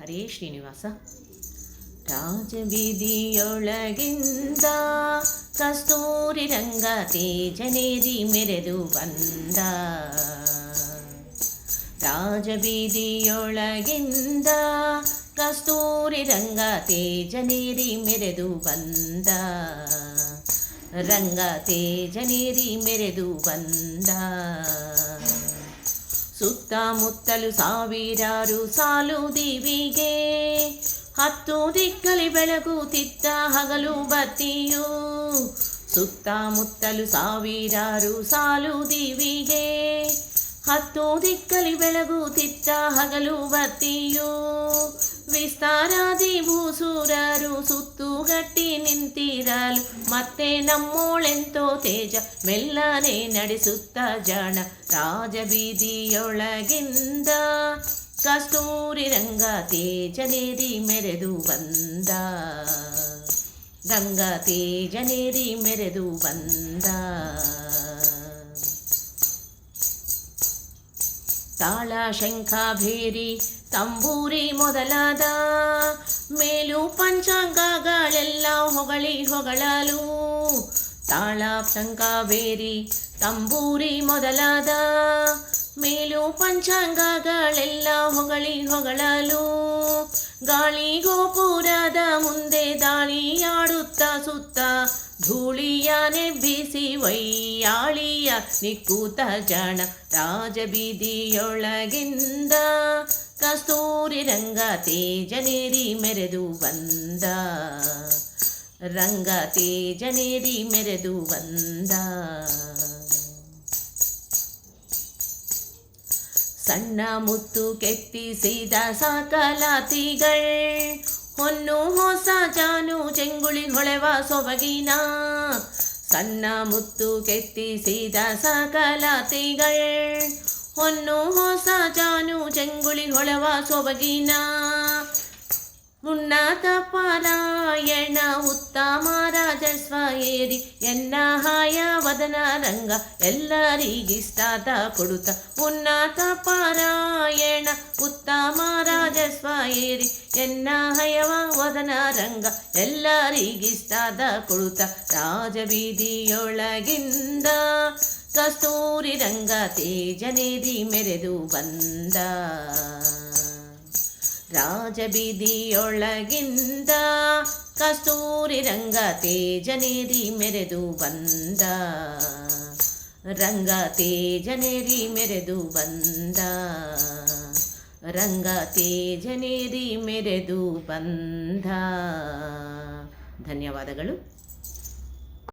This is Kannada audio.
ಹರೇ ಶ್ರೀನಿವಾಸ. ರಾಜಬೀದಿಯೊಳಗಿಂದ ಕಸ್ತೂರಿ ರಂಗ ತೇಜನೇರಿ ಮೆರೆದು ಬಂದ. ರಾಜಬೀದಿಯೊಳಗಿಂದ ಕಸ್ತೂರಿ ರಂಗ ತೇಜನೇರಿ ಮೆರೆದು ಬಂದ. ರಂಗ ತೇಜನೇರಿ ಮೆರೆದು ಬಂದ. ಸುತ್ತಮುತ್ತಲು ಸಾವಿರಾರು ಸಾಲು ದಿವಿಗೆ, ಹತ್ತು ದಿಕ್ಕಲಿ ಬೆಳಗುತ್ತಿದ್ದ ಹಗಲು ಬತ್ತಿಯು. ಸುತ್ತಮುತ್ತಲು ಸಾವಿರಾರು ಸಾಲು ದಿವಿಗೆ, ಹತ್ತು ದಿಕ್ಕಲಿ ಬೆಳಗುತ್ತಿದ್ದ ಹಗಲು ಬತ್ತಿಯು. ವಿಸ್ತಾರಾದಿ ಭೂಸುರರು ಸುತ್ತುಗಟ್ಟಿ ನಿಂತಿರಲು, ಮತ್ತೆ ನಮ್ಮೋಳೆಂತೋ ತೇಜ ಮೆಲ್ಲನೆ ನಡೆಸುತ್ತ ಜಾಣ. ರಾಜಬೀದಿಯೊಳಗಿಂದ ಕಸ್ತೂರಿ ರಂಗ ತೇಜನೇರಿ ಮೆರೆದು ಬಂದ. ರಂಗ ತೇಜನೇರಿ ಮೆರೆದು ಬಂದ. ತಾಳ ಶಂಖ ಭೇರಿ ತಂಬೂರಿ ಮೊದಲಾದ ಮೇಲು ಪಂಚಾಂಗಗಳೆಲ್ಲ ಹೊಗಳಿ ಹೊಗಳಲು. ತಾಳ ಶಂಖ ಭೇರಿ ತಂಬೂರಿ ಮೊದಲಾದ ಮೇಲು ಪಂಚಾಂಗಗಳೆಲ್ಲ ಹೊಗಳಿ ಹೊಗಳಲು. ಗಾಳಿ ಗೋಪುರದ ಮುಂದೆ ದಾಳಿಯಾಡುತ್ತಾ ಸುತ್ತ ಧೂಳಿಯ ನೆಬ್ಬಿಸಿ ವೈಯಾಳಿಯ ನಿಕ್ಕೂತ ಜಾಣ. ರಾಜಬೀದಿಯೊಳಗಿಂದ ಕಸ್ತೂರಿ ರಂಗ ತೇಜನೇರಿ ಮೆರೆದು ಬಂದ. ರಂಗ ತೇಜನೇರಿ ಮೆರೆದು ಬಂದ. ಸಣ್ಣ ಮುತ್ತು ಕೆತ್ತಿಸಿದ ಸಾಕಲಾತಿಗಳ್, ಹೊನ್ನು ಹೊಸ ಜಾನು ಚೆಂಗುಳಿ ಹೊಳೆವ ಸೊಬಗಿನ. ಸಣ್ಣ ಮುತ್ತು ಕೆತ್ತಿಸಿದ ಸಾಕಲಾತಿಗಳ್, ಹೊನ್ನು ಹೊಸ ಜಾನು ಚೆಂಗುಳಿ ಹೊಳೆವ ಸೊಬಗಿನ. ಉನ್ನತ ಪಾರಾಯಣ ಉತ್ತಮ ರಾಜಸ್ವ ಏರಿ, ಎನ್ನ ಹಾಯ ವದನ ರಂಗ ಎಲ್ಲರಿಗಿಷ್ಟಾದ ಕೊಡುತ್ತ. ಉನ್ನತ ಪಾರಾಯಣ ಉತ್ತಮ ರಾಜಸ್ವ ಏರಿ, ಎನ್ನ ಹಯವ ವದನ ರಂಗ ಎಲ್ಲರಿಗಿಷ್ಟಾದ ಕೊಡುತ್ತ. ರಾಜಬೀದಿಯೊಳಗಿಂದ ಕಸ್ತೂರಿ ರಂಗ ತೇಜನೇರಿ ಮೆರೆದು ಬಂದ. ರಾಜಬೀದಿಯೊಳಗಿಂದ ಕಸ್ತೂರಿ ರಂಗ ತೇಜನೇರಿ ಮೆರೆದು ಬಂದ. ರಂಗ ತೇಜನೇರಿ ಮೆರೆದು ಬಂದ. ರಂಗ ತೇಜನೇರಿ ಮೆರೆದು ಬಂದ. ಧನ್ಯವಾದಗಳು.